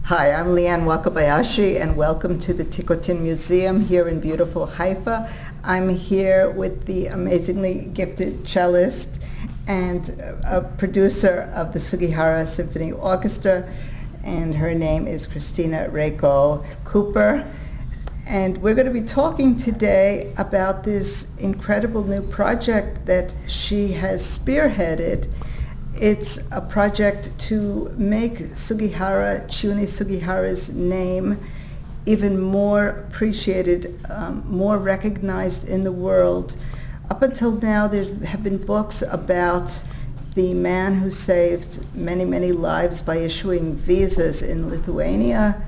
Hi, I'm Liane Wakabayashi, and welcome to the Tikotin Museum here in beautiful Haifa. I'm here with the amazingly gifted cellist and a producer of the Sugihara Symphony Orchestra, and her name is Kristina Reiko Cooper. And we're going to be talking today about this incredible new project that she has spearheaded. It's a project to make Chiune Sugihara's name even more appreciated, more recognized in the world. Up until now, there have been books about the man who saved many, many lives by issuing visas in Lithuania.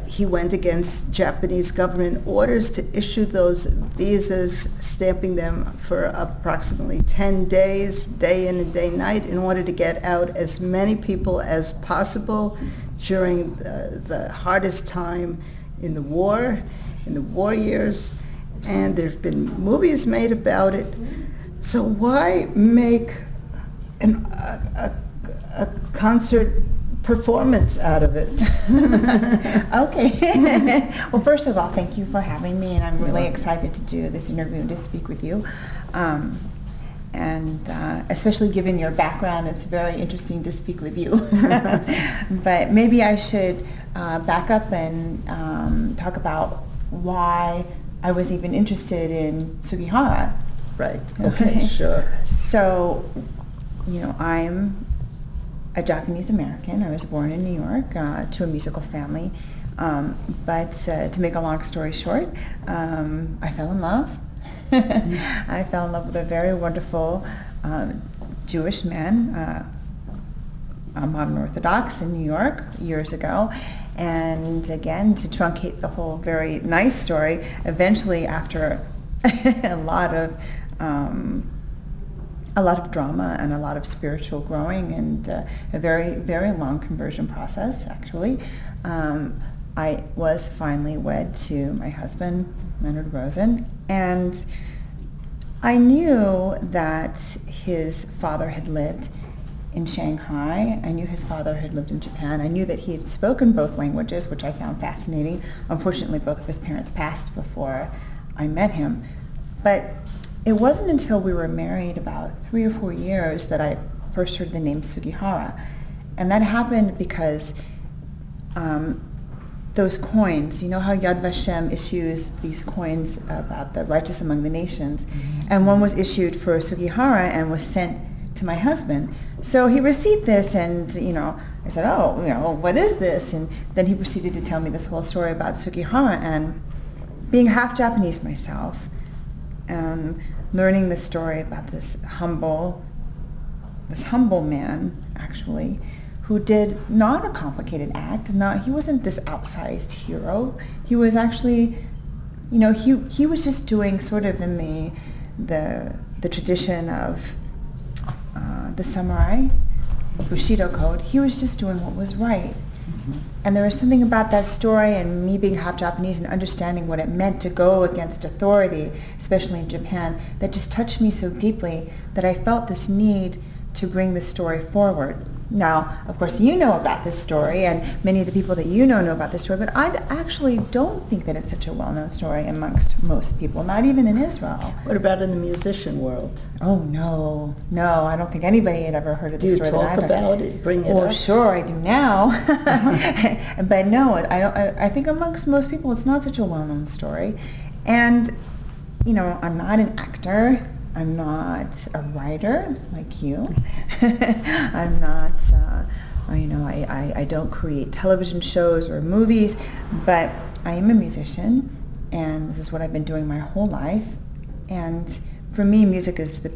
He went against Japanese government orders to issue those visas, stamping them for approximately 10 days, day in and day night, in order to get out as many people as possible during the hardest time in the war years. And there have been movies made about it. So why make a concert performance out of it? Okay. Well, first of all, thank you for having me, and I'm really excited to do this interview and to speak with you. And especially given your background, it's very interesting to speak with you. But maybe I should back up and talk about why I was even interested in Sugihara. Right. Okay, sure. So, I'm a Japanese American. I was born in New York to a musical family. But to make a long story short, I fell in love. I fell in love with a very wonderful Jewish man, modern Orthodox in New York years ago. And again, to truncate the whole very nice story, eventually after a lot of drama and a lot of spiritual growing and a very, very long conversion process, actually, I was finally wed to my husband, Leonard Rosen, and I knew that his father had lived in Shanghai. I knew his father had lived in Japan. I knew that he had spoken both languages, which I found fascinating. Unfortunately, both of his parents passed before I met him. But it wasn't until we were married about 3 or 4 years that I first heard the name Sugihara. And that happened because those coins, you know how Yad Vashem issues these coins about the righteous among the nations, and one was issued for Sugihara and was sent to my husband. So he received this, and I said, what is this? And then he proceeded to tell me this whole story about Sugihara, and being half Japanese myself, learning the story about this humble man, actually, who did not a complicated act. He wasn't this outsized hero. He was actually, he was just doing sort of in the tradition of the samurai, Bushido code. He was just doing what was right. And there was something about that story and me being half Japanese and understanding what it meant to go against authority, especially in Japan, that just touched me so deeply that I felt this need to bring the story forward. Now, of course, you know about this story, and many of the people that you know about this story, but I actually don't think that it's such a well-known story amongst most people, not even in Israel. What about in the musician world? Oh, no, I don't think anybody had ever heard of this story. Do you talk about it, bring it up? Well, sure, I do now. But no, I think amongst most people it's not such a well-known story. And, I'm not an actor. I'm not a writer like you. I'm not, I don't create television shows or movies, but I am a musician, and this is what I've been doing my whole life. And for me, music is the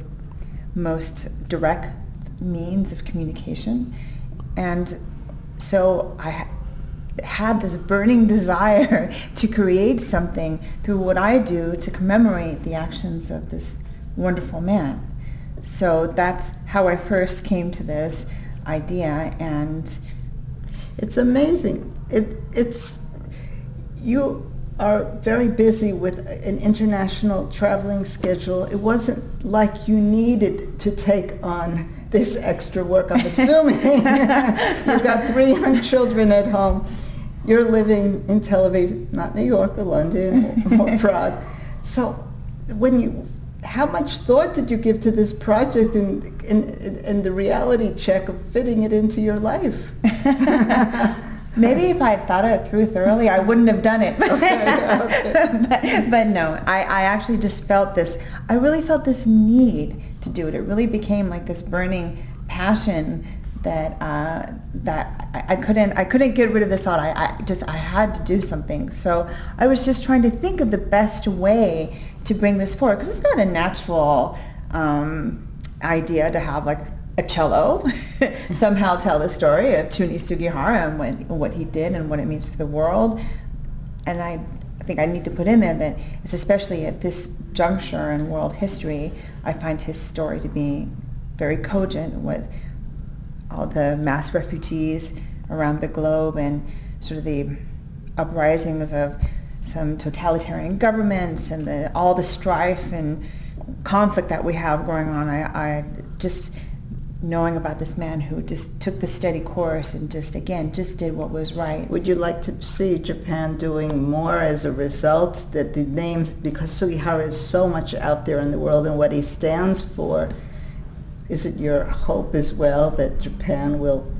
most direct means of communication. And so I had this burning desire to create something through what I do to commemorate the actions of this wonderful man. So that's how I first came to this idea, and it's amazing. You are very busy with an international traveling schedule. It wasn't like you needed to take on this extra work? I'm assuming you've got 3 young children at home. You're living in Tel Aviv, not New York or London or Prague. So how much thought did you give to this project and the reality check of fitting it into your life? Maybe if I had thought it through thoroughly, I wouldn't have done it. Okay. But no, I actually just felt this, I really felt this need to do it. It really became like this burning passion that I couldn't get rid of this thought. I had to do something. So I was just trying to think of the best way to bring this forward, because it's not a natural idea to have like a cello somehow tell the story of Chiune Sugihara and what he did and what it means to the world. And I think I need to put in there that it's especially at this juncture in world history, I find his story to be very cogent with all the mass refugees around the globe and sort of the uprisings of some totalitarian governments and all the strife and conflict that we have going on. I just knowing about this man who just took the steady course and just did what was right. Would you like to see Japan doing more as a result, that the names, because Sugihara is so much out there in the world and what he stands for, is it your hope as well that Japan will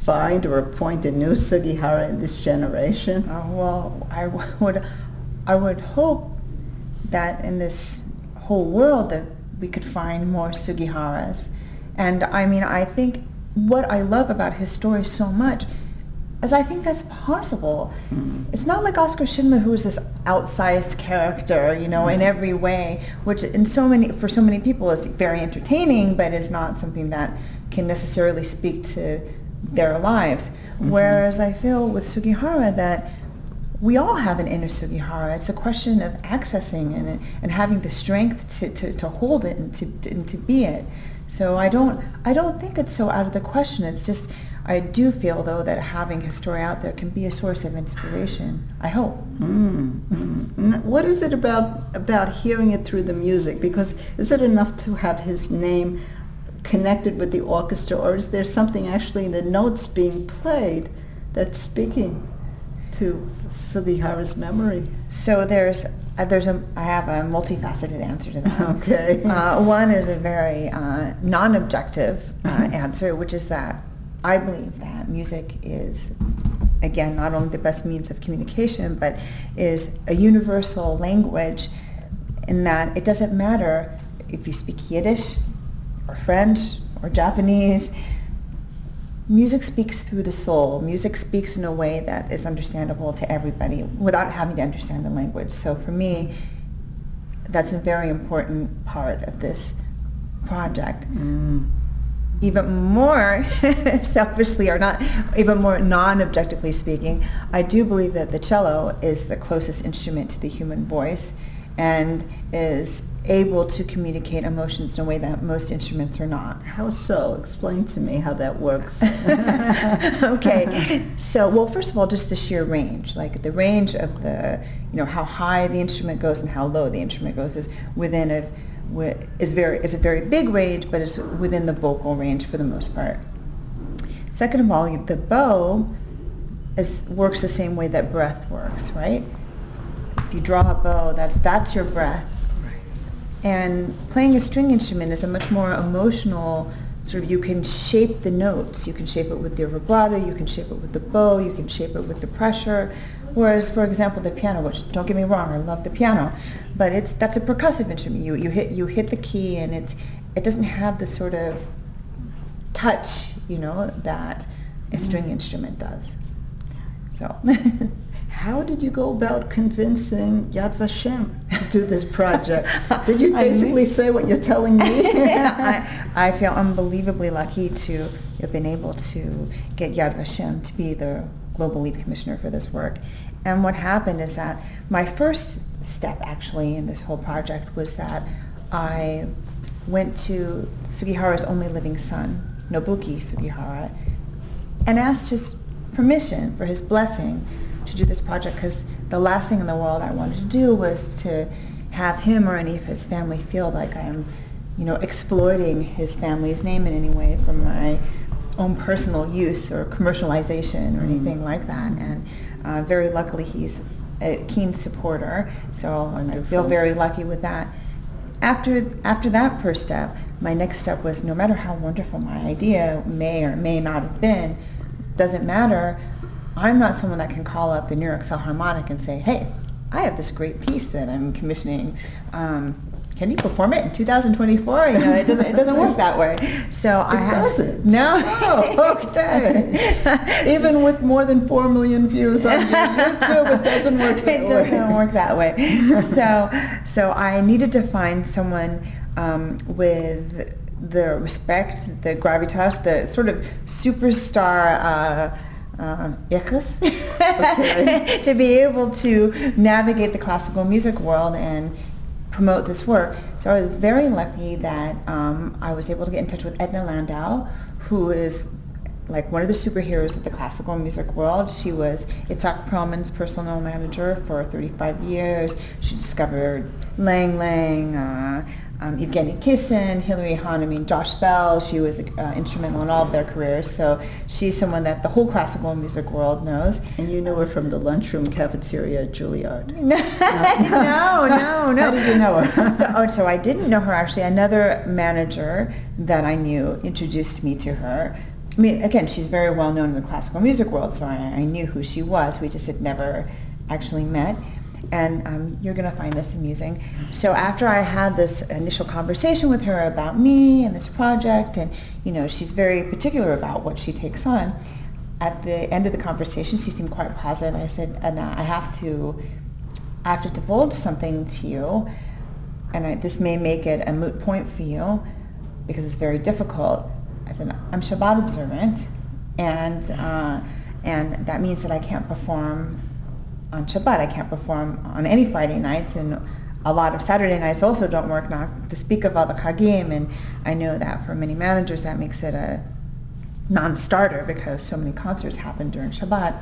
find or appoint a new Sugihara in this generation? Well, I would hope that in this whole world that we could find more Sugiharas. And I mean, I think what I love about his story so much is I think that's possible. It's not like Oskar Schindler, who is this outsized character, in every way, which for so many people is very entertaining, but is not something that can necessarily speak to their lives. Whereas I feel with Sugihara that we all have an inner Sugihara. It's a question of accessing and having the strength to hold it and to be it. So I don't think it's so out of the question. It's just, I do feel though that having his story out there can be a source of inspiration, I hope. What is it about hearing it through the music? Because is it enough to have his name connected with the orchestra, or is there something actually in the notes being played that's speaking to Sugihara's memory? So I have a multifaceted answer to that. Okay. One is a very non-objective answer, which is that I believe that music is, again, not only the best means of communication, but is a universal language in that it doesn't matter if you speak Yiddish or French or Japanese. Music speaks through the soul. Music speaks in a way that is understandable to everybody without having to understand the language. So for me, that's a very important part of this project. Even more selfishly, or not, even more non-objectively speaking, I do believe that the cello is the closest instrument to the human voice and is able to communicate emotions in a way that most instruments are not. How so? Explain to me how that works. Okay. So, well, first of all, just the sheer range, like the range of how high the instrument goes and how low the instrument goes is is a very big range, but it's within the vocal range for the most part. Second of all, the bow works the same way that breath works, right? If you draw a bow, that's your breath. And playing a string instrument is a much more emotional sort of, you can shape the notes. You can shape it with your vibrato, you can shape it with the bow, you can shape it with the pressure. Whereas, for example, the piano, which, don't get me wrong, I love the piano, but that's a percussive instrument. You hit the key, and it doesn't have the sort of touch, that a string instrument does. So. How did you go about convincing Yad Vashem to do this project? Did you basically say what you're telling me? I feel unbelievably lucky to have been able to get Yad Vashem to be the global lead commissioner for this work. And what happened is that my first step actually in this whole project was that I went to Sugihara's only living son, Nobuki Sugihara, and asked his permission for his blessing to do this project, because the last thing in the world I wanted to do was to have him or any of his family feel like I'm exploiting his family's name in any way for my own personal use or commercialization or anything like that. And very luckily, he's a keen supporter, so I feel very lucky with that. After that first step, my next step was, no matter how wonderful my idea may or may not have been, doesn't matter. I'm not someone that can call up the New York Philharmonic and say, hey, I have this great piece that I'm commissioning. Can you perform it in 2024? It doesn't work that way. So it doesn't. No. Oh, okay. Even with more than 4 million views on YouTube, it doesn't work that way. It doesn't work that way. So I needed to find someone with the respect, the gravitas, the sort of superstar to be able to navigate the classical music world and promote this work. So I was very lucky that I was able to get in touch with Edna Landau, who is like one of the superheroes of the classical music world. She was Itzhak Perlman's personal manager for 35 years. She discovered Lang Lang, Evgeny Kissin, Hilary Hahn, Josh Bell. She was instrumental in all of their careers. So she's someone that the whole classical music world knows. And you knew her from the lunchroom cafeteria at Juilliard. No. How did you know her? So I didn't know her, actually. Another manager that I knew introduced me to her. I mean, again, she's very well known in the classical music world, so I knew who she was. We just had never actually met. And you're going to find this amusing. So after I had this initial conversation with her about me and this project, and she's very particular about what she takes on, at the end of the conversation, she seemed quite positive. I said, Anna, I have to divulge something to you, and this may make it a moot point for you because it's very difficult. I said, I'm Shabbat observant, and that means that I can't perform on Shabbat. I can't perform on any Friday nights, and a lot of Saturday nights also don't work, not to speak of all the Chagim, and I know that for many managers that makes it a non-starter because so many concerts happen during Shabbat.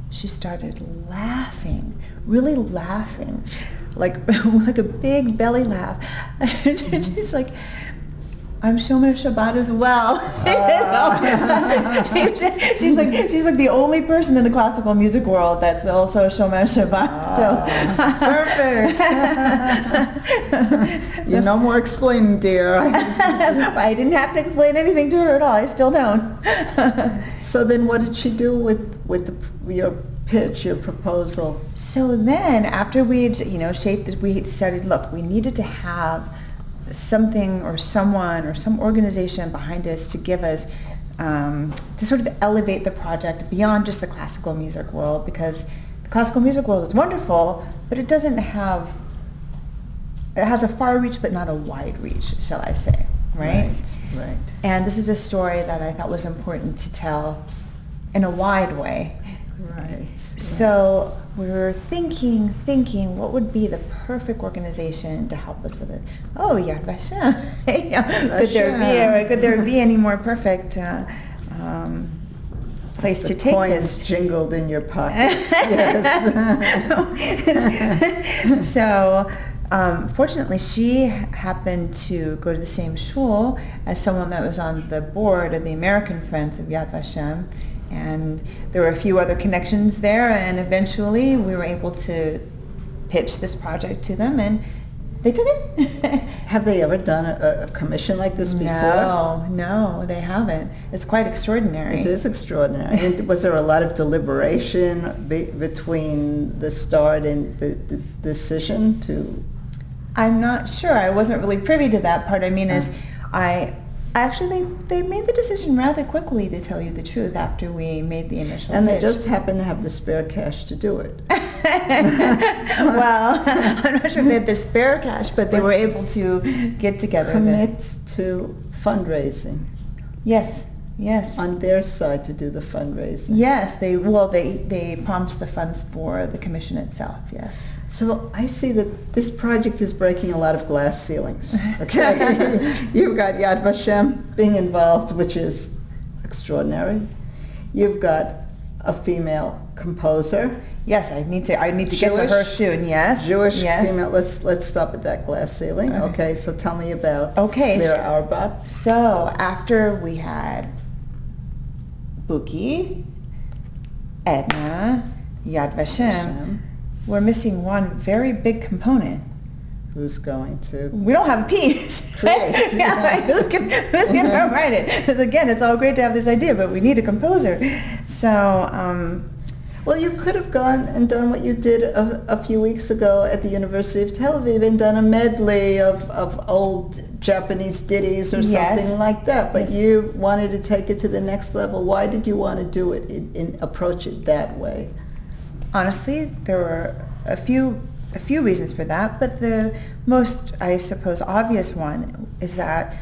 She started laughing, really laughing, like a big belly laugh. And she's like, I'm Shomer Shabbat as well. She's like the only person in the classical music world that's also Shomer Shabbat. Perfect. No more explaining, dear. I didn't have to explain anything to her at all. I still don't. So then, what did she do with your pitch, your proposal? So then, after we had shaped this, we decided, look, we needed to have something or someone or some organization behind us to give us to sort of elevate the project beyond just the classical music world, because the classical music world is wonderful, but it has a far reach but not a wide reach, shall I say, right? Right. And this is a story that I thought was important to tell in a wide way. Right. So we were thinking, what would be the perfect organization to help us with it? Oh, Yad Vashem. Could there be any more perfect place to take coins this? Jingled in your pockets. Yes. So, fortunately, she happened to go to the same shul as someone that was on the board of the American Friends of Yad Vashem. And there were a few other connections there, and eventually we were able to pitch this project to them, and they took it. Have they ever done a commission like this before? No, they haven't. It's quite extraordinary. It is extraordinary. And was there a lot of deliberation between the start and the decision to? I'm not sure. I wasn't really privy to that part. I mean, they made the decision rather quickly, to tell you the truth, after we made the initial And pitch. they just happened to have the spare cash to do it. Well, I'm not sure if they had the spare cash, but they were able to get together. Commit to fundraising. Yes. On their side to do the fundraising. Yes, they promised the funds for the commission itself, yes. So I see that this project is breaking a lot of glass ceilings. Okay, you've got Yad Vashem being involved, which is extraordinary. You've got a female composer. Yes, I need to get to her soon. Yes, Jewish yes. female. Let's stop at that glass ceiling. Okay, so tell me about Lera Auerbach. So after we had Buki, Edna, Yad Vashem, we're missing one very big component. Who's going to? We don't have a piece. Create. Who's gonna write it? Again, it's all great to have this idea, but we need a composer. So. Well, you could have gone and done what you did a few weeks ago at the University of Tel Aviv and done a medley of old Japanese ditties or something like that. But you wanted to take it to the next level. Why did you want to do it, approach it that way? Honestly, there were a few reasons for that, but the most, I suppose, obvious one is that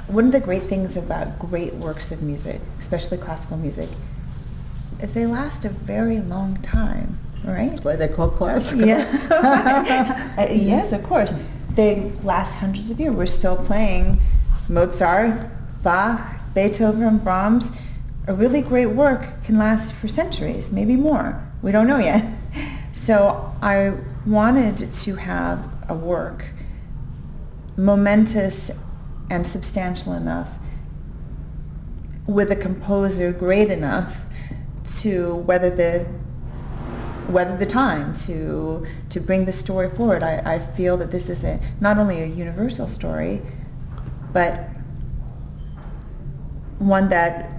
one of the great things about great works of music, especially classical music, is they last a very long time, right? That's why they're called classical. Yeah. Yes, of course. They last hundreds of years. We're still playing Mozart, Bach, Beethoven, Brahms. A really great work can last for centuries, maybe more. We don't know yet. So I wanted to have a work momentous and substantial enough with a composer great enough to weather the time, to bring the story forward. I feel that this is not only a universal story, but one that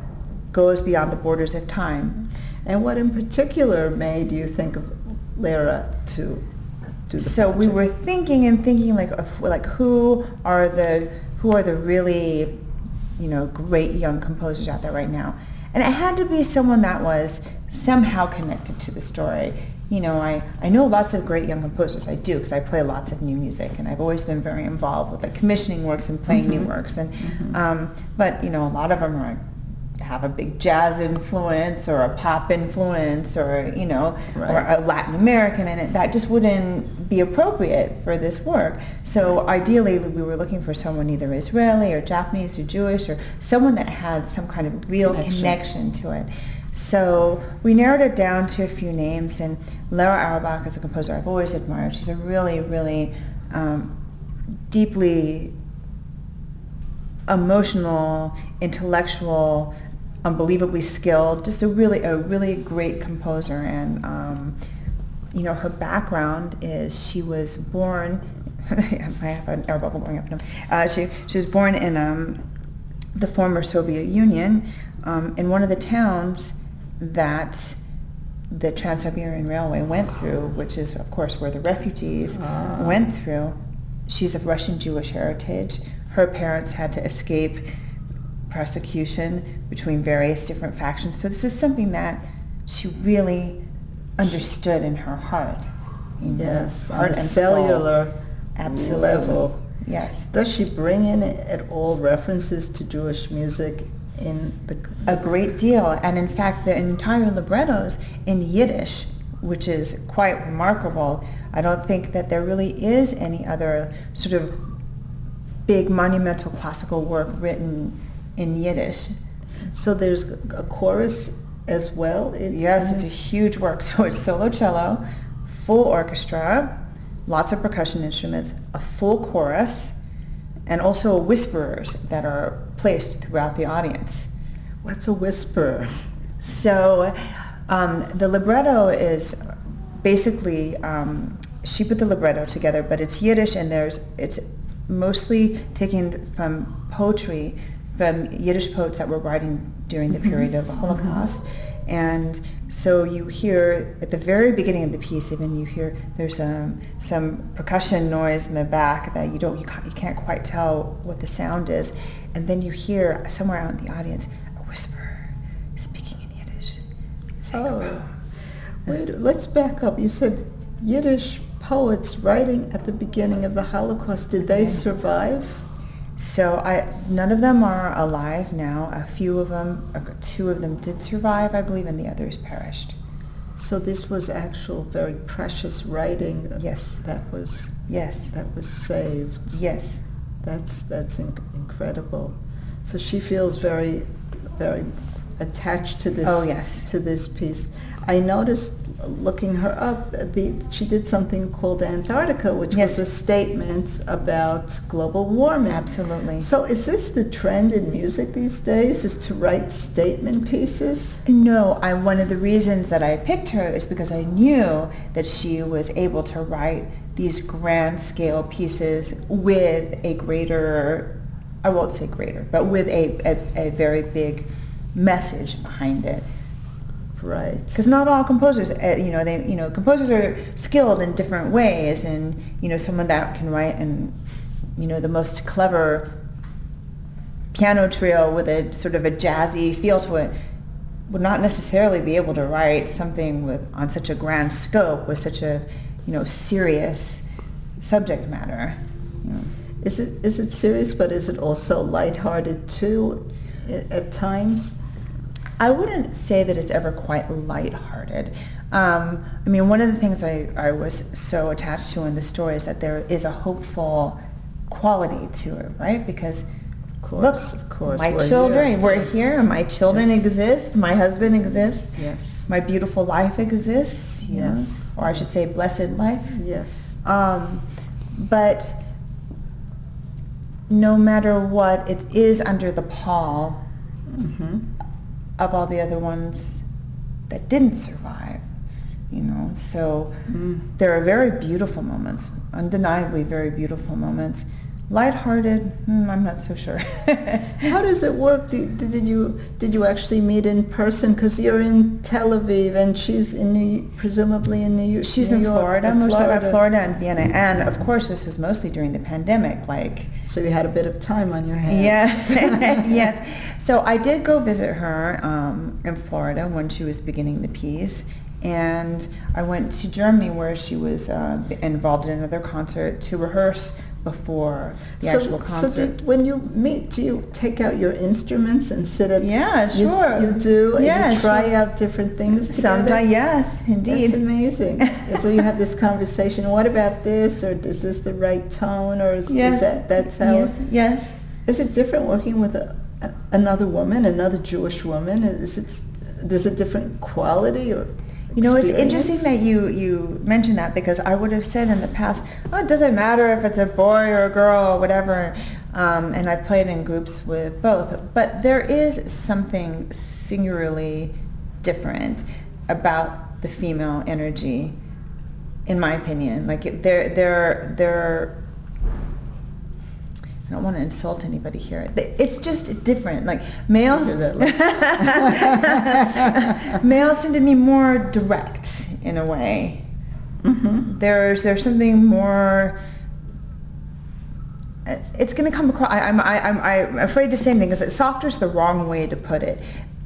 goes beyond the borders of time. And what in particular made you think of Lera to do the So project? we were thinking like who are the really, great young composers out there right now. And it had to be someone that was somehow connected to the story. I know lots of great young composers. I do, because I play lots of new music, and I've always been very involved with commissioning works and playing new works. And but a lot of them have a big jazz influence or a pop influence or or a Latin American, and that just wouldn't be appropriate for this work. So ideally we were looking for someone either Israeli or Japanese or Jewish, or someone that had some kind of real connection to it. So we narrowed it down to a few names, and Lera Auerbach is a composer I've always admired. She's a really, really deeply emotional, intellectual, unbelievably skilled, just a really great composer. And her background is she was born I have an air bubble going up now. She was born in the former Soviet Union, in one of the towns that the Trans-Siberian Railway went through, which is of course where the refugees went through. She's of Russian Jewish heritage. Her parents had to escape persecution between various different factions. So this is something that she really understood in her heart. Yes, heart on a and cellular soul. level. Yes. Does she bring in at all references to Jewish music in the... A great deal, and in fact the entire librettos in Yiddish, which is quite remarkable. I don't think that there really is any other sort of big monumental classical work written in Yiddish. So there's a chorus as well? Yes, it's a huge work. So it's solo cello, full orchestra, lots of percussion instruments, a full chorus, and also whisperers that are placed throughout the audience. What's a whisperer? So the libretto is basically, she put the libretto together, but it's Yiddish, and it's mostly taken from poetry, from Yiddish poets that were writing during the period of the Holocaust. And so you hear at the very beginning of the piece, even you hear there's some percussion noise in the back that you can't quite tell what the sound is, and then you hear somewhere out in the audience a whisper speaking in Yiddish. Wait, let's back up. You said Yiddish poets writing at the beginning of the Holocaust. Did they survive? So none of them are alive now. A few of them, two of them did survive, I believe, and the others perished. So this was actual very precious writing. Yes. That was saved. Yes. That's incredible. So she feels very, very attached to this. Oh, yes. To this piece. I noticed looking her up, she did something called Antarctica, which Yes. was a statement about global warming. Absolutely. So is this the trend in music these days, is to write statement pieces? No, one of the reasons that I picked her is because I knew that she was able to write these grand scale pieces with a greater, I won't say greater, but with a very big message behind it. Right. Because not all composers, composers are skilled in different ways, and someone that can write the most clever piano trio with a sort of a jazzy feel to it would not necessarily be able to write something on such a grand scope with such a serious subject matter. Is it serious, but is it also lighthearted too at times? I wouldn't say that it's ever quite lighthearted. One of the things I was so attached to in the story is that there is a hopeful quality to it, right? Because look, my children, we're here, my children exist, my husband exists, yes, my beautiful life exists, yes, or I should say blessed life. Yes. But no matter what, it is under the pall of all the other ones that didn't survive, So there are very beautiful moments, undeniably very beautiful moments. Lighthearted, I'm not so sure. How does it work? Did you actually meet in person? Because you're in Tel Aviv and she's presumably in New York. She's in Florida, Florida and Vienna, and of course this was mostly during the pandemic. So you had a bit of time on your hands. Yes, yes. So I did go visit her in Florida when she was beginning the piece, and I went to Germany where she was involved in another concert to rehearse before the actual concert. So when you meet, do you take out your instruments and sit at... Yeah, sure. You do? Yeah, and you try out different things together? Sometimes, yes, indeed. That's amazing. So you have this conversation, what about this, or is this the right tone, or is that's how... Yes. Is it different working with another woman, another Jewish woman? There's a different quality or... It's interesting that you mentioned that, because I would have said in the past, it doesn't matter if it's a boy or a girl or whatever, and I've played in groups with both, but there is something singularly different about the female energy, in my opinion. They're I don't want to insult anybody here. It's just different. Males, males tend to be more direct in a way. Mm-hmm. There's something more. It's going to come across. I'm afraid to say anything because softer's the wrong way to put it.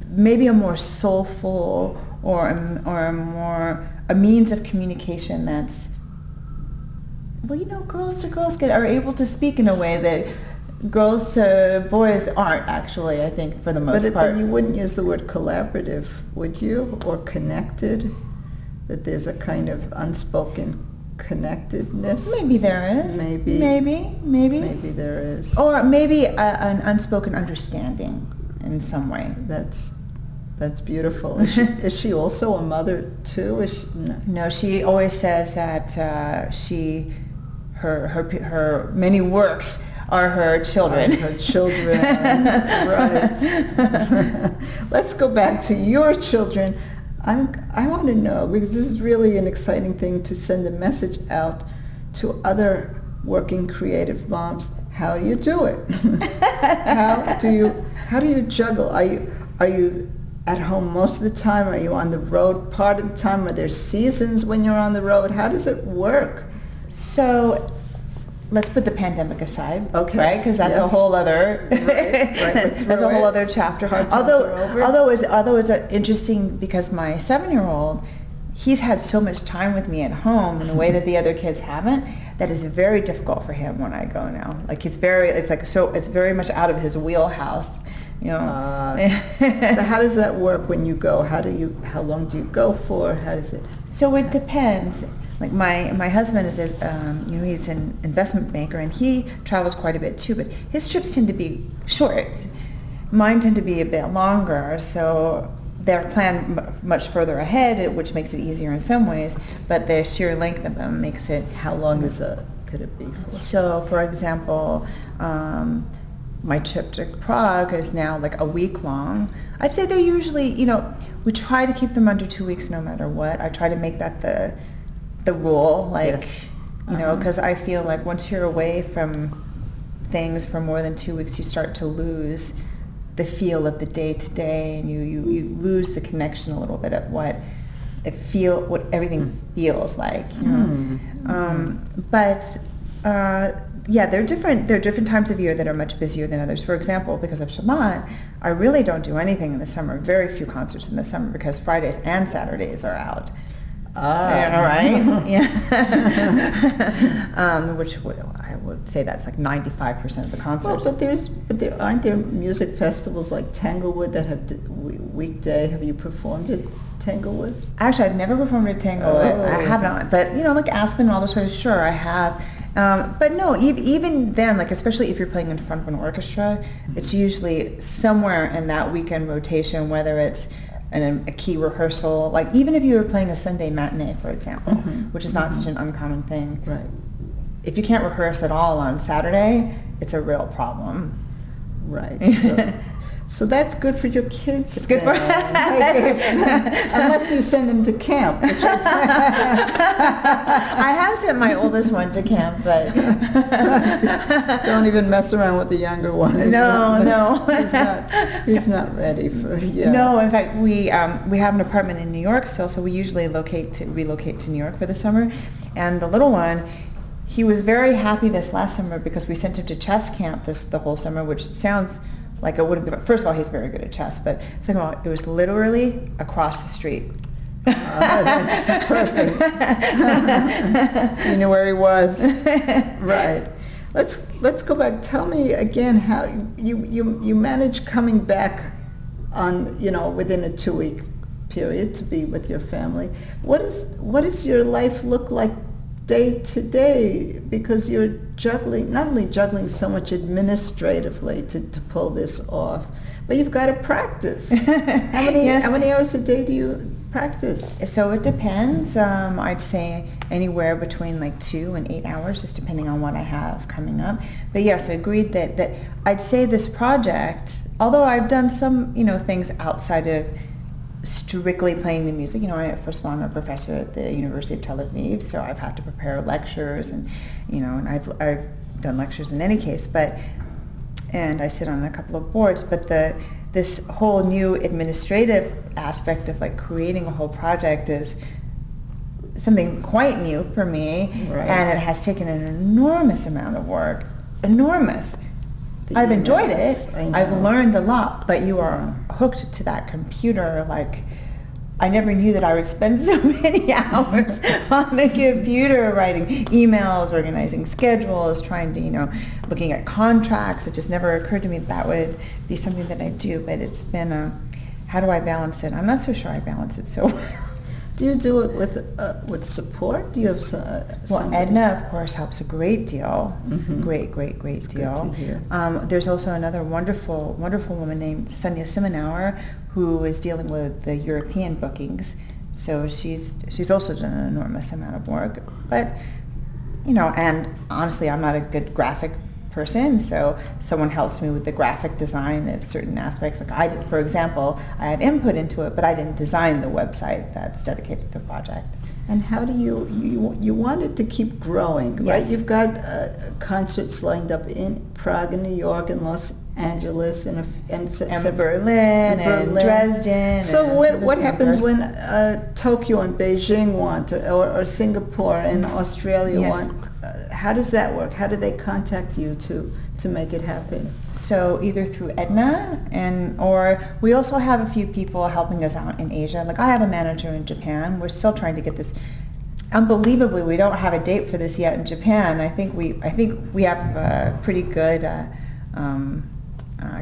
Maybe a more soulful or a means of communication that's. Girls to girls are able to speak in a way that girls to boys aren't, actually, I think, for the most part. But you wouldn't use the word collaborative, would you? Or connected? That there's a kind of unspoken connectedness? Maybe there is. Maybe there is. Or maybe an unspoken understanding in some way. That's beautiful. Is she also a mother too? No, she always says that her many works are her children. Her children, right. Let's go back to your children. I want to know, because this is really an exciting thing to send a message out to other working creative moms. How do you do it? How do you juggle? Are you at home most of the time? Are you on the road part of the time? Are there seasons when you're on the road? How does it work? So let's put the pandemic aside, okay? Right, because that's a whole other that's a whole other chapter. Although it's interesting because my 7-year-old, he's had so much time with me at home in a way that the other kids haven't. That is very difficult for him when I go now. It's very much out of his wheelhouse. So how does that work when you go? How long do you go for? How does it? So it depends. My husband is he's an investment banker and he travels quite a bit too, but his trips tend to be short. Mine tend to be a bit longer, so they're planned much further ahead, which makes it easier in some ways, but the sheer length of them makes it... How long could it be for? So, for example, my trip to Prague is now like a week long. I'd say they're usually, we try to keep them under 2 weeks no matter what. I try to make that the rule, Yes. Because I feel like once you're away from things for more than 2 weeks, you start to lose the feel of the day-to-day, and you lose the connection a little bit of what everything feels like. Yeah, there are different times of year that are much busier than others. For example, because of Shabbat, I really don't do anything in the summer. Very few concerts in the summer because Fridays and Saturdays are out. Right? Yeah. Which I would say that's like 95% of the concerts. Well, but aren't there music festivals like Tanglewood that have weekday? Have you performed at Tanglewood? Actually, I've never performed at Tanglewood. I have not. But like Aspen and all those places, sure, I have. But no, even then, like especially if you're playing in front of an orchestra, it's usually somewhere in that weekend rotation, whether it's a key rehearsal, like even if you were playing a Sunday matinee, for example, which is not such an uncommon thing. Right. If you can't rehearse at all on Saturday, it's a real problem. Right. So that's good for your kids. It's good for unless you send them to camp. Which I have sent my oldest one to camp, but don't even mess around with the younger one. No. He's not ready for. Yeah. No, in fact, we have an apartment in New York still, so we usually relocate to New York for the summer, and the little one. He was very happy this last summer because we sent him to chess camp the whole summer, which sounds like it wouldn't be. First of all, he's very good at chess, but second of all, it was literally across the street. That's perfect. So you knew where he was. Right. Let's go back. Tell me again how you managed coming back on within a 2-week period to be with your family. What does your life look like day to day, because you're not only juggling so much administratively to pull this off, but you've got to practice. How many hours a day do you practice? So it depends. I'd say anywhere between like 2 and 8 hours, just depending on what I have coming up. But yes, I agreed that I'd say this project, although I've done some things outside of strictly playing the music. First of all, I'm a professor at the University of Tel Aviv, so I've had to prepare lectures, and and I've done lectures in any case. And I sit on a couple of boards. But this whole new administrative aspect of like creating a whole project is something quite new for me, right. And it has taken an enormous amount of work. Enormous. I've enjoyed it. I've learned a lot, but you are hooked to that computer. Like, I never knew that I would spend so many hours on the computer writing emails, organizing schedules, trying to, looking at contracts. It just never occurred to me that would be something that I do, but it's been how do I balance it? I'm not so sure I balance it so well. Do you do it with support? Do you have Well, Edna, of course, helps a great deal. Mm-hmm. Great That's deal. Good to hear. There's also another wonderful woman named Sonia Simonauer who is dealing with the European bookings. So she's also done an enormous amount of work. But, and honestly, I'm not a good graphic person, so someone helps me with the graphic design of certain aspects. Like I did, for example, I had input into it, but I didn't design the website that's dedicated to the project. And how do you wanted to keep growing, right? Yes. You've got concerts lined up in Prague and New York and Los Angeles and Berlin and Dresden. So what happens when Tokyo and Beijing want or Singapore and Australia want? How does that work? How do they contact you to make it happen? So either through Edna or we also have a few people helping us out in Asia. Like I have a manager in Japan. We're still trying to get this. Unbelievably, we don't have a date for this yet in Japan. I think we have a pretty good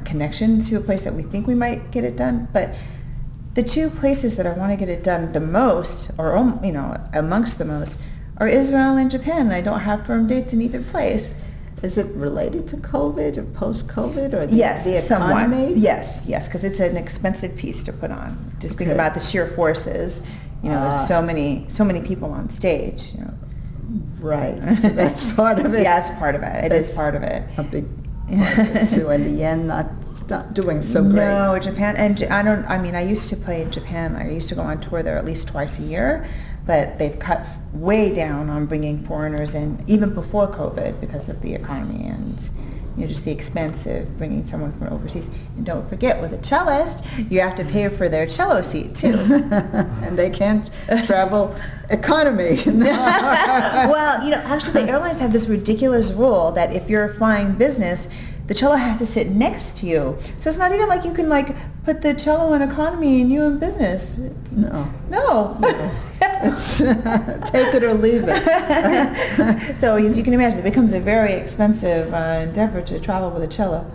connection to a place that we think we might get it done. But the two places that I want to get it done the most, or amongst the most, are Israel and Japan. I don't have firm dates in either place. Is it related to COVID or post-COVID or the Yes, somewhat. economy? Yes, because it's an expensive piece to put on. Just think Okay. about the sheer forces. There's so many people on stage. Right. So that's part of it. Yeah, it's part of it. It is That's part of it. a big part of it too. And the yen not doing so great. No, Japan, and I used to play in Japan. I used to go on tour there at least twice a year, but they've cut way down on bringing foreigners in, even before COVID, because of the economy and just the expense of bringing someone from overseas. And don't forget, with a cellist, you have to pay for their cello seat too. And they can't travel economy. Well, actually the airlines have this ridiculous rule that if you're flying business, the cello has to sit next to you. So it's not even like you can put the cello in economy and you in business. No. It's take it or leave it. So as you can imagine, it becomes a very expensive endeavor to travel with a cello.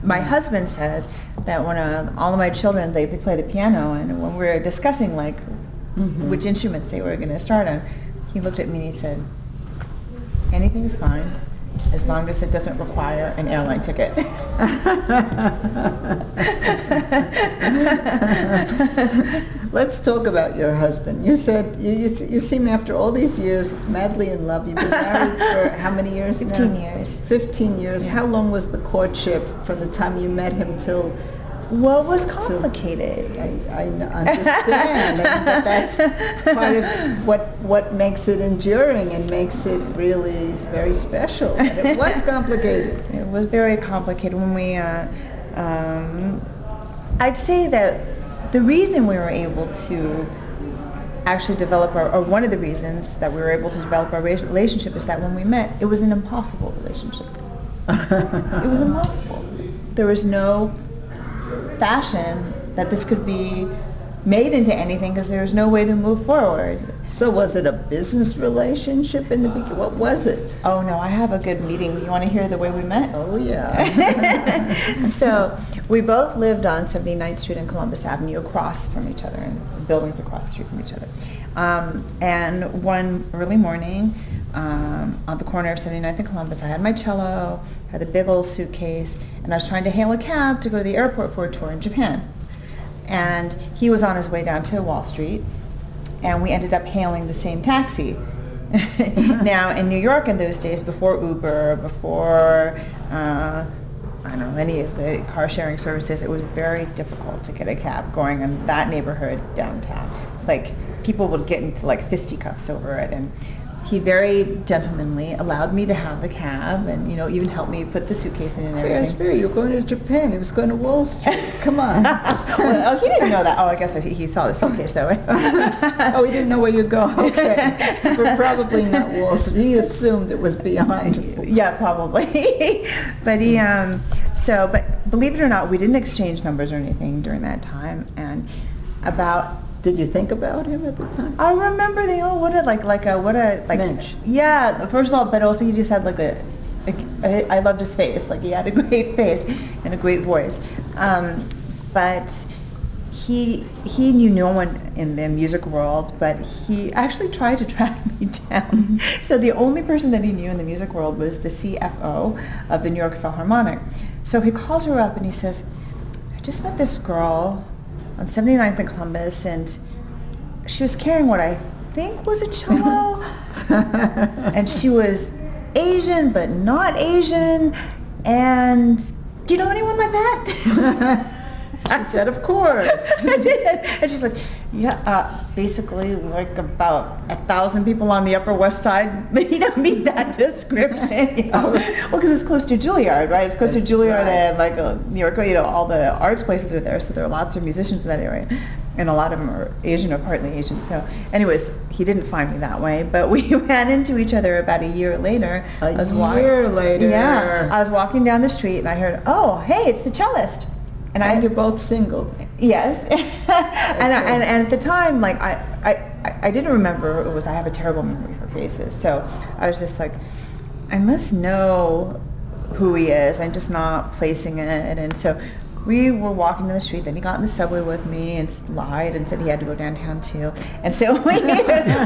My husband said that when all of my children, they play the piano, and when we were discussing which instruments they were going to start on, he looked at me and he said, anything's fine, as long as it doesn't require an airline ticket. Let's talk about your husband. You said you seem, after all these years, madly in love. You've been married for how many years 15 now? years. 15 years. Yeah. How long was the courtship from the time you met him till... Well, it was complicated. I understand. But that's part of what makes it enduring and makes it really very special. But it was complicated. It was very complicated. When we, I'd say that the reason we were able to actually develop or one of the reasons that we were able to develop our relationship is that when we met, it was an impossible relationship. It was impossible. There was no fashion that this could be made into anything because there was no way to move forward. So was it a business relationship in the beginning? What was it? Oh no, I have a good meeting. You want to hear the way we met? Oh yeah. So we both lived on 79th Street and Columbus Avenue, across from each other, and buildings across the street from each other. And one early morning, on the corner of 79th and Columbus, I had my cello, had a big old suitcase, and I was trying to hail a cab to go to the airport for a tour in Japan. And he was on his way down to Wall Street, and we ended up hailing the same taxi. Now, in New York in those days, before Uber, before any of the car sharing services, it was very difficult to get a cab going in that neighborhood downtown. It's like people would get into fisticuffs over it, and he very gentlemanly allowed me to have the cab, and even helped me put the suitcase in and everything. That's fair. You're going to Japan. He was going to Wall Street. Come on. Well, he didn't know that. Oh, I guess he saw the suitcase that way. Oh, he didn't know where you're going. Okay. But probably not Wall Street. He assumed it was beyond. Yeah, probably. But but believe it or not, we didn't exchange numbers or anything during that time. And Did you think about him at the time? I remember Mensch. Yeah, first of all, but also he just had I loved his face. He had a great face and a great voice. But he knew no one in the music world, but he actually tried to track me down. So the only person that he knew in the music world was the CFO of the New York Philharmonic. So he calls her up and he says, I just met this girl on 79th and Columbus, and she was carrying what I think was a cello, and she was Asian but not Asian, and do you know anyone like that? I said, of course. I did. And she's like, yeah, basically about 1,000 people on the Upper West Side, meet that description. Well, because it's close to Juilliard, right? It's close to Juilliard, right. And New York, all the arts places are there, so there are lots of musicians in that area. And a lot of them are Asian or partly Asian. So anyways, he didn't find me that way, but we ran into each other about a year later. A year later. Yeah. I was walking down the street and I heard, oh, hey, it's the cellist. And you're both single. Yes. and at the time, I didn't remember who it was. I have a terrible memory for faces. So I was just like, I must know who he is. I'm just not placing it. And so we were walking down the street. Then he got in the subway with me and lied and said he had to go downtown too. And so we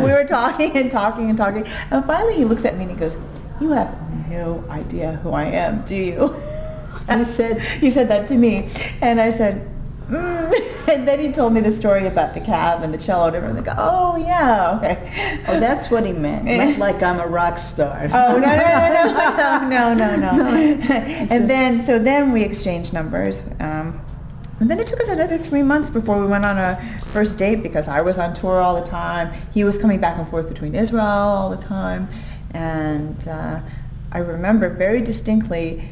were talking and talking and talking. And finally he looks at me and he goes, you have no idea who I am, do you? He said, he said that to me, and I said, and then he told me the story about the cab and the cello and everything. Like, oh yeah, okay. oh, that's what he meant like I'm a rock star. Oh, no. And then we exchanged numbers. And then it took us another 3 months before we went on a first date, because I was on tour all the time. He was coming back and forth between Israel all the time. And I remember very distinctly,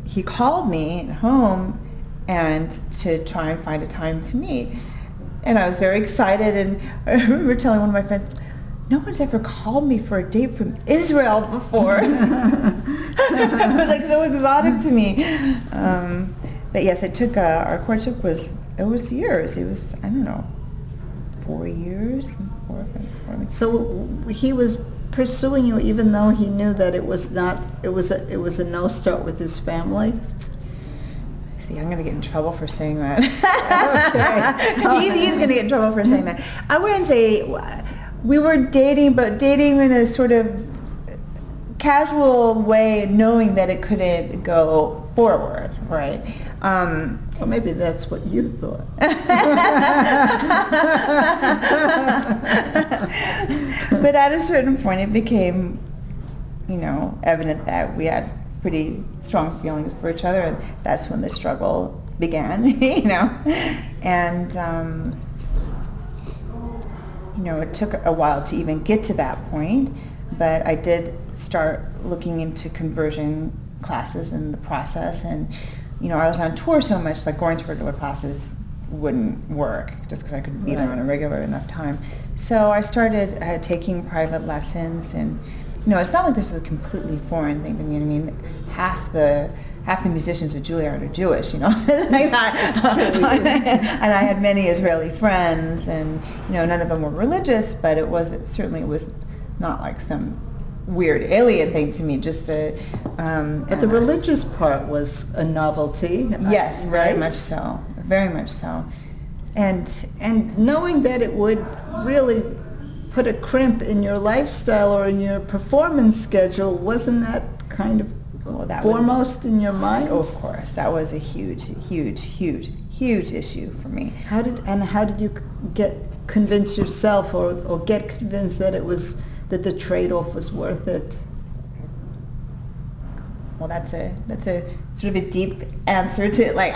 he called me at home and to try and find a time to meet. And I was very excited, and I remember telling one of my friends, no one's ever called me for a date from Israel before. It was like so exotic to me. But yes, it took, our courtship was years. It was, I don't know, 4 years? 4 years. So he was pursuing you even though he knew that it was a no start with his family? See, I'm going to get in trouble for saying that. Okay. He's going to get in trouble for saying that. I wouldn't say we were dating, but dating in a sort of casual way, knowing that it couldn't go forward, right? Or maybe that's what you thought. But at a certain point, it became, evident that we had pretty strong feelings for each other, and that's when the struggle began, And, it took a while to even get to that point, but I did start looking into conversion classes in the process, and I was on tour so much, like going to regular classes wouldn't work just because I couldn't be there on a regular enough time. So I started taking private lessons, and it's not like this was a completely foreign thing to me. I mean, half the musicians at Juilliard are Jewish, and I had many Israeli friends, and none of them were religious, but it was not like some weird alien thing to me, just the but the religious part was a novelty. Yes, right? Very much so. And knowing that it would really put a crimp in your lifestyle or in your performance schedule, wasn't that kind of foremost in your mind? Oh, of course. That was a huge issue for me. How did you convince yourself or get convinced that that the trade-off was worth it? Well, that's a sort of a deep answer to it. Like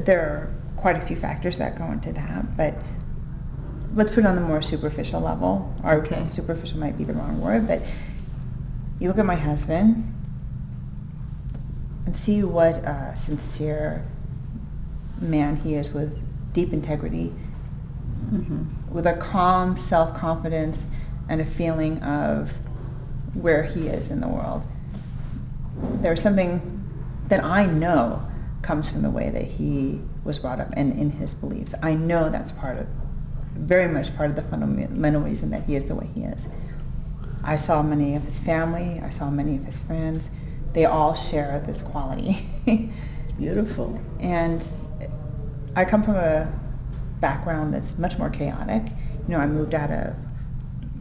there are quite a few factors that go into that, but let's put it on the more superficial level. Okay. Superficial might be the wrong word, but you look at my husband and see what a sincere man he is, with deep integrity, with a calm self-confidence and a feeling of where he is in the world. There's something that I know comes from the way that he was brought up and in his beliefs. I know that's very much part of the fundamental reason that he is the way he is. I saw many of his family, I saw many of his friends. They all share this quality. It's beautiful. And I come from a background that's much more chaotic. I moved out of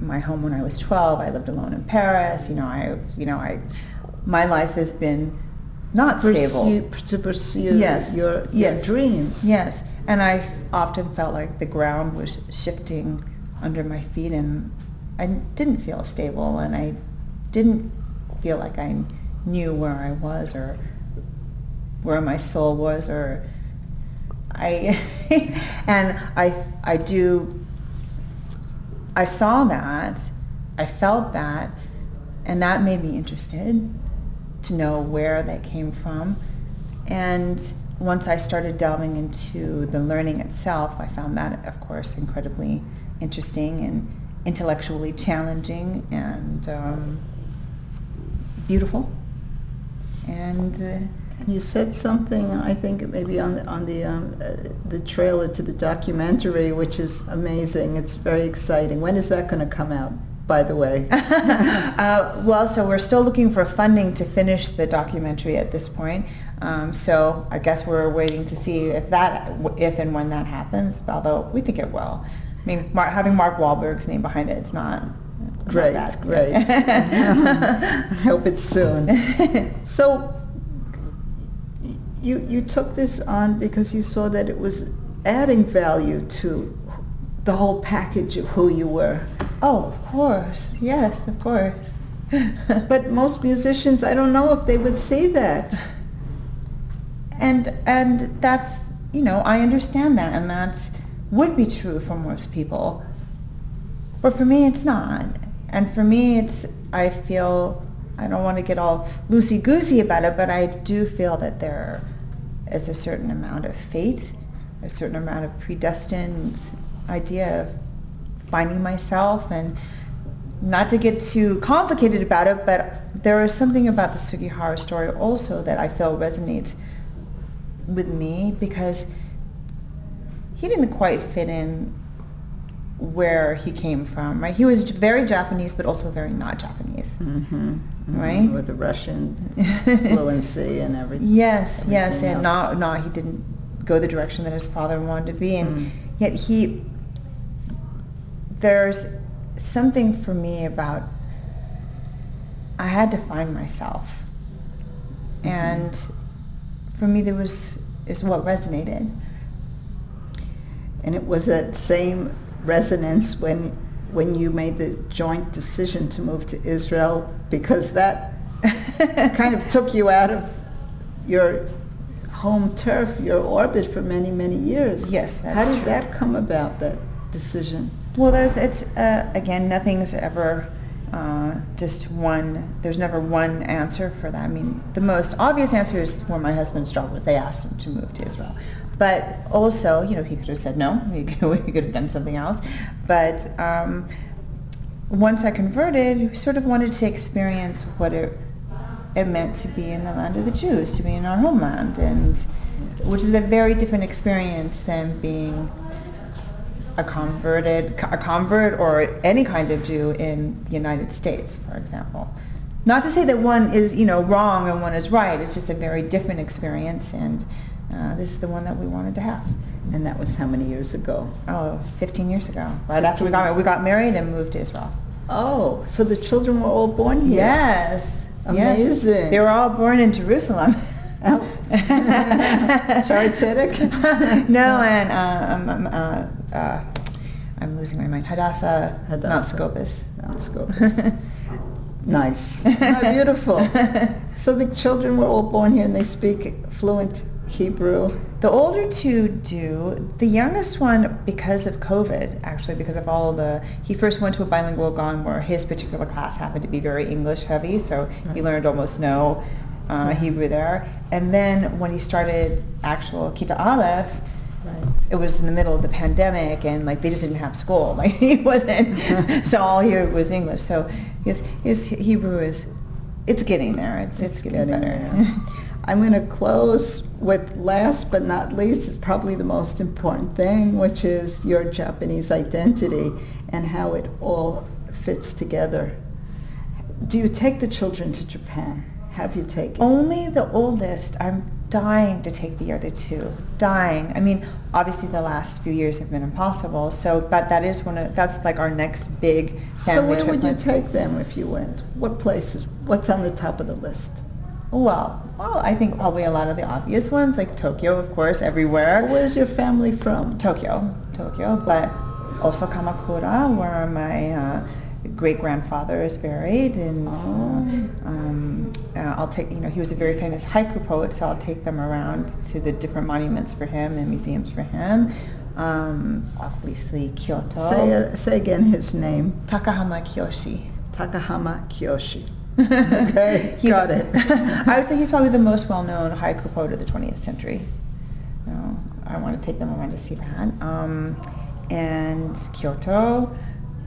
my home when I was 12. I lived alone in Paris. My life has been not stable. To pursue your dreams. Yes. And I often felt like the ground was shifting under my feet, and I didn't feel stable, and I didn't feel like I knew where I was or where my soul was, or I saw that, I felt that, and that made me interested to know where that came from. And once I started delving into the learning itself, I found that, of course, incredibly interesting and intellectually challenging and beautiful. And you said something, I think maybe on the trailer to the documentary, which is amazing. It's very exciting. When is that going to come out, by the way? Well, so we're still looking for funding to finish the documentary at this point. So I guess we're waiting to see if and when that happens, although we think it will. I mean, having Mark Wahlberg's name behind it, it's not Great, that. great. I hope it's soon. So you took this on because you saw that it was adding value to the whole package of who you were. Oh, of course. Yes, of course. But most musicians, I don't know if they would see that. And that's, I understand that, and that's would be true for most people. But for me, it's not. And for me, I feel, I don't want to get all loosey-goosey about it, but I do feel that there is a certain amount of fate, a certain amount of predestined idea of finding myself, and not to get too complicated about it, but there is something about the Sugihara story also that I feel resonates with me, because he didn't quite fit in where he came from, right? He was very Japanese, but also very not Japanese, right? With the Russian fluency and everything. Yes, everything and else. He didn't go the direction that his father wanted to be, and yet there's something for me about, I had to find myself, and for me is what resonated. And it was that same resonance when you made the joint decision to move to Israel, because that kind of took you out of your home turf, your orbit for many, many years. Yes, that's How did true. that come about, that decision? Well, again, nothing's ever just one, there's never one answer for that. I mean, the most obvious answer is where my husband's job was. They asked him to move to Israel. But also, he could have said no, he could have done something else. But once I converted, we sort of wanted to experience what it meant to be in the land of the Jews, to be in our homeland, and which is a very different experience than being a convert or any kind of Jew in the United States, for example. Not to say that one is, wrong and one is right. It's just a very different experience, and this is the one that we wanted to have. And that was how many years ago? Oh, 15 years ago. Right after we got married and moved to Israel. Oh, so the children were all born here? Yes. Amazing. Yes. They were all born in Jerusalem. Oh. Shari Tzedek? No, and I'm losing my mind. Hadassah. Mount Scopus. Mount Scopus. Nice. Oh, beautiful. So the children were all born here and they speak fluent Hebrew. The older two do. The youngest one, because of COVID, actually, because of he first went to a bilingual GON where his particular class happened to be very English heavy, so he learned almost no Hebrew there. And then when he started actual Kita Aleph, it was in the middle of the pandemic, and they just didn't have school. He wasn't, so all he was English. So his Hebrew it's getting there. It's getting better. There. I'm going to close with, last but not least, is probably the most important thing, which is your Japanese identity and how it all fits together. Do you take the children to Japan? Have you taken? Only the oldest. I'm dying to take the other two. Dying. I mean, obviously the last few years have been impossible. So, but that's our next big family trip. So where would you take them if you went? What places? What's on the top of the list? Well, I think probably a lot of the obvious ones, like Tokyo, of course, everywhere. Well, where's your family from? Tokyo, but also Kamakura, where my great-grandfather is buried, and I'll take, he was a very famous haiku poet, so I'll take them around to the different monuments for him and museums for him. Obviously Kyoto. Say again his name. Takahama Kiyoshi. Takahama Kiyoshi. Okay, got it. I would say he's probably the most well-known haiku poet of the 20th century. I want to take them around to see that. And Kyoto,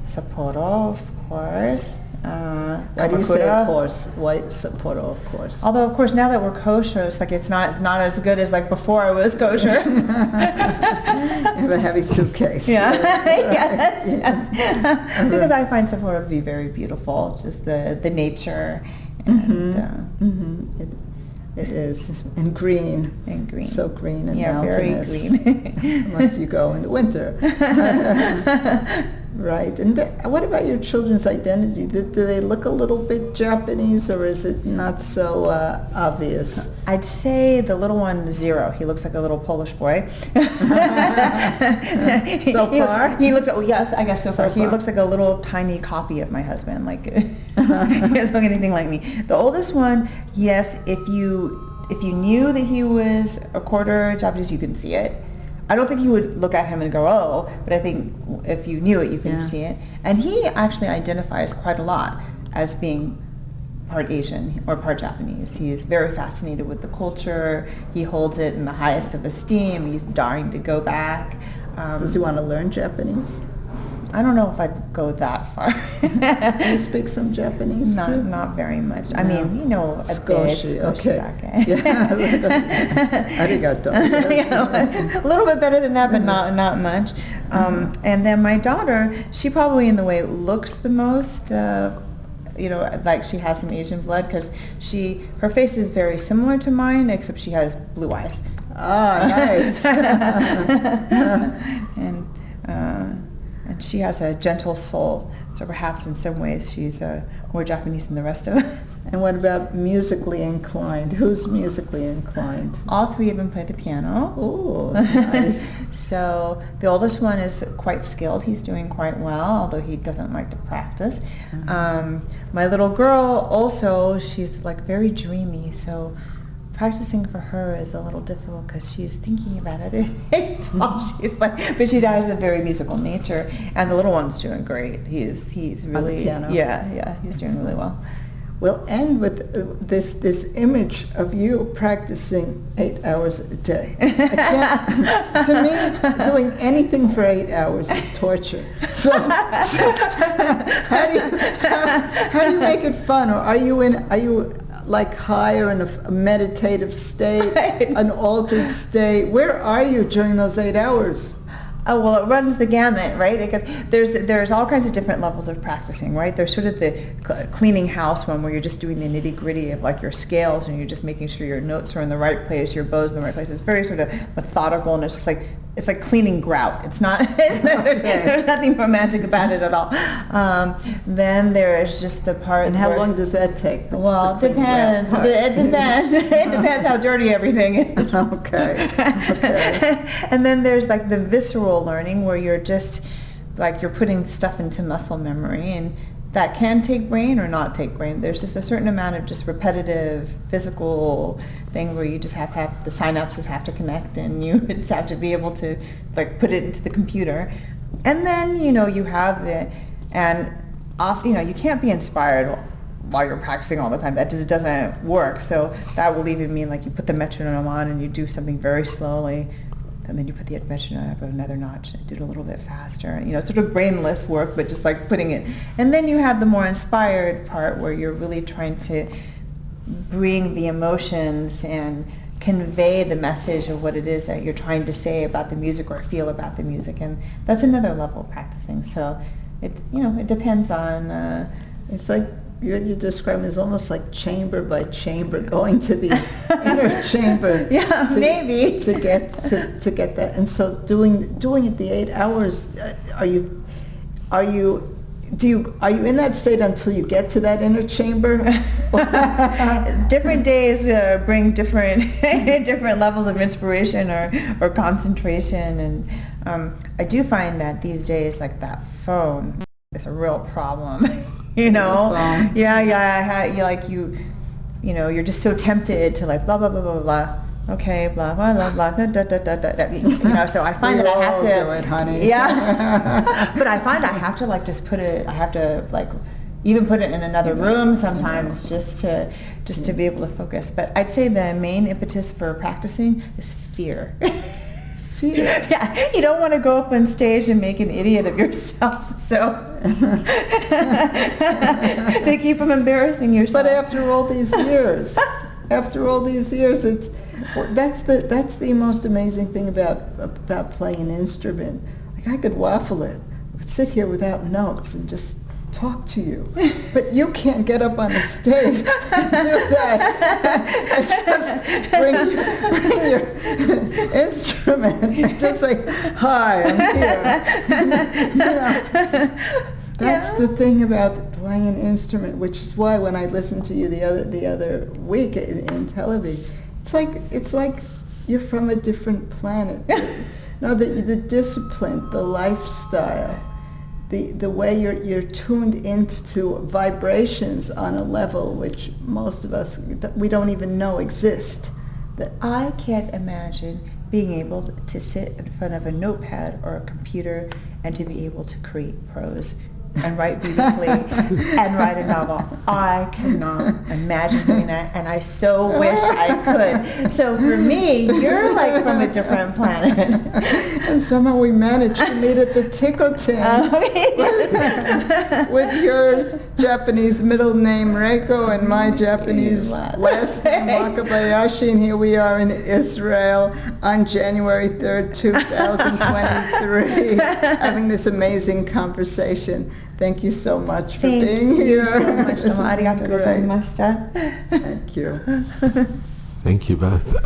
Sapporo, of course. Why do you say of course? Why Sapporo, of course? Although, of course, now that we're kosher, it's not as good as before I was kosher. You have a heavy suitcase. Yeah. Yes. Because I find Sapporo to be very beautiful, just the nature and it is, and green. So green and mountainous. Very green. Unless you go in the winter. Right. And what about your children's identity? Do they look a little bit Japanese, or is it not so obvious? I'd say the little one, 0. He looks like a little Polish boy. So far? He looks, yes, I guess so far. He looks like a little tiny copy of my husband. Like, he doesn't look anything like me. The oldest one, yes, if you knew that he was a quarter Japanese, you can see it. I don't think you would look at him and go, oh, but I think if you knew it, you can see it. And he actually identifies quite a lot as being part Asian or part Japanese. He is very fascinated with the culture. He holds it in the highest of esteem. He's dying to go back. Does he want to learn Japanese? I don't know if I'd go that far. Do you speak some Japanese too? Not very much. No. I mean, a Skoshi, bit. Okay. Yeah. Arigato. A little bit better than that, but not much. And then my daughter, she probably in the way looks the most, like she has some Asian blood, because her face is very similar to mine, except she has blue eyes. Ah, nice. And she has a gentle soul, so perhaps in some ways she's more Japanese than the rest of us. And what about musically inclined? Who's musically inclined? All 3 of them play the piano. Oh, nice. So the oldest one is quite skilled. He's doing quite well, although he doesn't like to practice. My little girl also, she's like very dreamy, so practicing for her is a little difficult because she's thinking about other things while she's playing. But she has a very musical nature, and the little one's doing great. He's really, on the piano. Yeah, he's doing really well. We'll end with this image of you practicing 8 hours a day. To me, doing anything for 8 hours is torture. So how do you make it fun? Or are you like higher in a meditative state, an altered state? Where are you during those 8 hours? Oh, well, it runs the gamut, right? Because there's all kinds of different levels of practicing, right? There's sort of the cleaning house one where you're just doing the nitty gritty of like your scales, and you're just making sure your notes are in the right place, your bow's in the right place. It's very sort of methodical, and it's like cleaning grout. It's not. There's nothing romantic about it at all. Then there is just the part. And how long does that take? Well, it depends. It depends. It depends how dirty everything is. Okay. And then there's like the visceral learning, where you're just like you're putting stuff into muscle memory, and that can take brain or not take brain. There's just a certain amount of just repetitive physical thing where you just have the synapses have to connect, and you just have to be able to like put it into the computer. And then you have you can't be inspired while you're practicing all the time. That just doesn't work. So that will even mean like you put the metronome on and you do something very slowly, and then you put the metronome up another notch and do it a little bit faster. Sort of brainless work, but just like putting it. And then you have the more inspired part where you're really trying to bring the emotions and convey the message of what it is that you're trying to say about the music or feel about the music. And that's another level of practicing. So it depends on, it's like you describe it as almost like chamber by chamber, going to the inner chamber. Yeah, maybe to get that. And so doing it the 8 hours. Are you in that state until you get to that inner chamber? Different days bring different levels of inspiration or concentration, and I do find that these days, like that phone is a real problem. You're just so tempted to like blah blah blah blah blah. Okay, blah blah blah blah. Da, da, da, da, da. So I find that I have to do it, honey. Yeah, but I find I have to like just put it. I have to like even put it in another room sometimes just to be able to focus. But I'd say the main impetus for practicing is fear. Fear. Yeah, you don't want to go up on stage and make an idiot of yourself. So to keep from embarrassing yourself. But after all these years, that's the most amazing thing about playing an instrument. Like I could waffle it. I could sit here without notes and just talk to you, but you can't get up on the stage and do that. And just bring your instrument and just say, "Hi, I'm here." That's the thing about playing an instrument, which is why when I listened to you the other week in television, it's like you're from a different planet. No, the discipline, the lifestyle, the way you're tuned into vibrations on a level which most of us, we don't even know exist. That I can't imagine being able to sit in front of a notepad or a computer and to be able to create prose and write beautifully and write a novel. I cannot imagine doing that, and I so wish I could. So for me, you're like from a different planet. And somehow we managed to meet at the Tikotin with your Japanese middle name Reiko and my Japanese last name Wakabayashi, and here we are in Israel on January 3rd, 2023, having this amazing conversation. Thank you so much for being here. Thank you so much. Arigatou gozaimashita. Thank you. Thank you both.